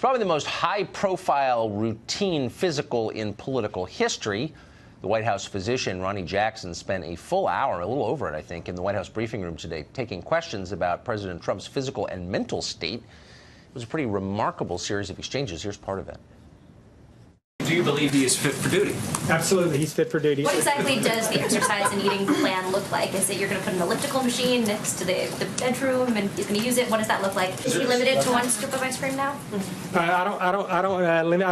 probably the most high-profile routine physical in political history. The White House physician, Ronnie Jackson, spent a full hour, a little over it, I think, in the White House briefing room today, taking questions about President Trump's physical and mental state. It was a pretty remarkable series of exchanges. Here's part of it. Do you believe he is fit for duty? Absolutely, he's fit for duty. What exactly does the exercise and eating plan look like? Is it you're going to put an elliptical machine next to the bedroom and he's going to use it? What does that look like? Is he limited to one scoop of ice cream now? I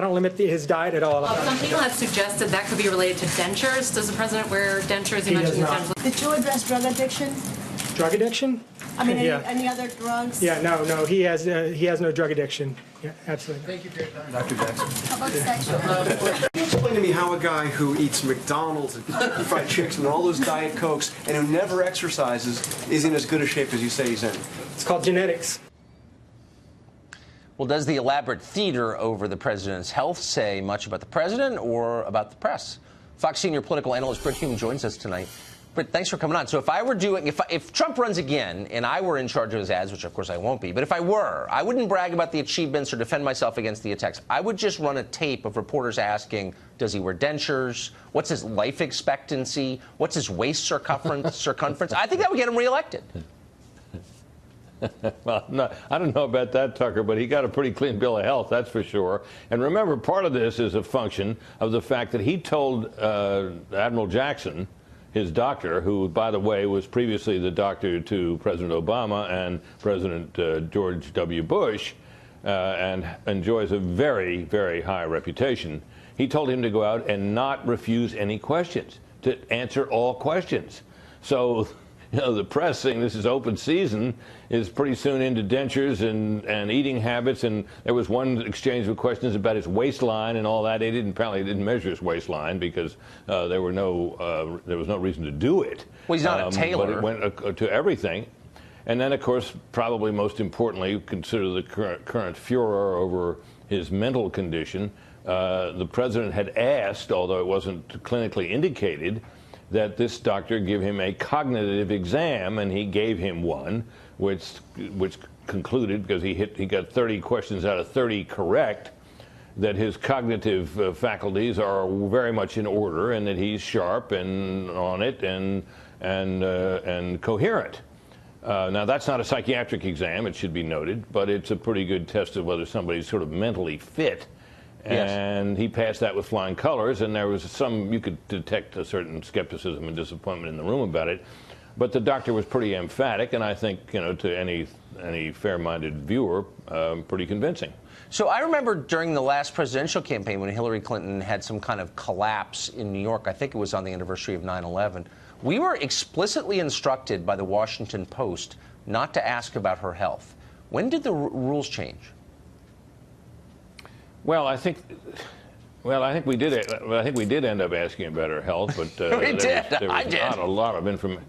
don't limit his diet at all. Some people have suggested that could be related to dentures. Does the president wear dentures? He does not. Did you address drug addiction? Drug addiction? I mean, any other drugs? Yeah, no, he has no drug addiction. Yeah, absolutely. Thank you for your time, Dr. Jackson. How about sexual? Can you explain to me how a guy who eats McDonald's and fried chicken and all those Diet Cokes and who never exercises is in as good a shape as you say he's in? It's called genetics. Well, does the elaborate theater over the president's health say much about the president or about the press? Fox senior political analyst Britt Hume joins us tonight. Britt, thanks for coming on. So if Trump runs again and I were in charge of his ads, which of course I won't be, but if I were, I wouldn't brag about the achievements or defend myself against the attacks. I would just run a tape of reporters asking, does he wear dentures? What's his life expectancy? What's his waist circumference? I think that would get him reelected. Well, no, I don't know about that, Tucker, but he got a pretty clean bill of health, that's for sure. And remember, part of this is a function of the fact that he told Admiral Jackson, his doctor, who, by the way, was previously the doctor to President Obama and President George W. Bush, and enjoys a very, very high reputation. He told him to go out and not refuse any questions, to answer all questions. So, you know, the press saying this is open season is pretty soon into dentures and eating habits. And there was one exchange of questions about his waistline and all that. Apparently didn't measure his waistline because there was no reason to do it. Well, he's not a tailor. But it went to everything. And then, of course, probably most importantly, consider the current furor over his mental condition. The president had asked, although it wasn't clinically indicated, that this doctor give him a cognitive exam, and he gave him one, which concluded, because he got 30 questions out of 30 correct, that his cognitive faculties are very much in order, and that he's sharp and on it and coherent. Now, that's not a psychiatric exam, it should be noted, but it's a pretty good test of whether somebody's sort of mentally fit. And he passed that with flying colors, and there was you could detect a certain skepticism and disappointment in the room about it. But the doctor was pretty emphatic, and I think, you know, to any fair-minded viewer, pretty convincing. So I remember during the last presidential campaign when Hillary Clinton had some kind of collapse in New York, I think it was on the anniversary of 9/11, we were explicitly instructed by the Washington Post not to ask about her health. When did the rules change? Well, I think we did it. I think we did end up asking about her health, but there was not a lot of information.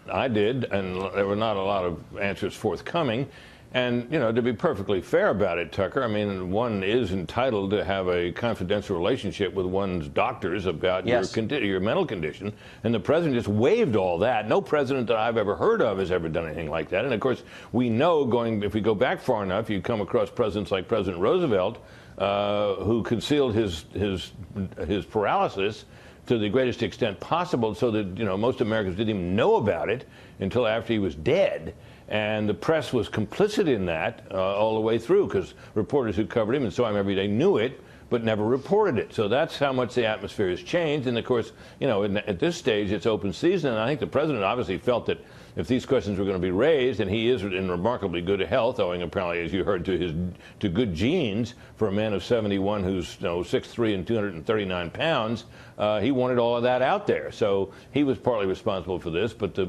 I did, and there were not a lot of answers forthcoming. And, you know, to be perfectly fair about it, Tucker, I mean, one is entitled to have a confidential relationship with one's doctors about your mental condition. And the president just waived all that. No president that I've ever heard of has ever done anything like that. And, of course, we know if we go back far enough, you come across presidents like President Roosevelt, who concealed his paralysis to the greatest extent possible, so that, you know, most Americans didn't even know about it until after he was dead. And the press was complicit in that all the way through, because reporters who covered him and saw him every day knew it, but never reported it. So that's how much the atmosphere has changed. And, of course, you know, at this stage, it's open season. And I think the president obviously felt that if these questions were going to be raised, and he is in remarkably good health, owing apparently, as you heard, to good genes for a man of 71 who's 6'3" and 239 pounds, he wanted all of that out there. So he was partly responsible for this, but the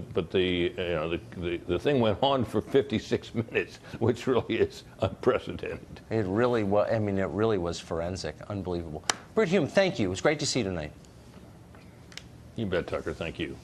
thing went on for 56 minutes, which really is unprecedented. It really was. I mean, it really was forensic. Unbelievable. Britt Hume, thank you. It was great to see you tonight. You bet, Tucker. Thank you.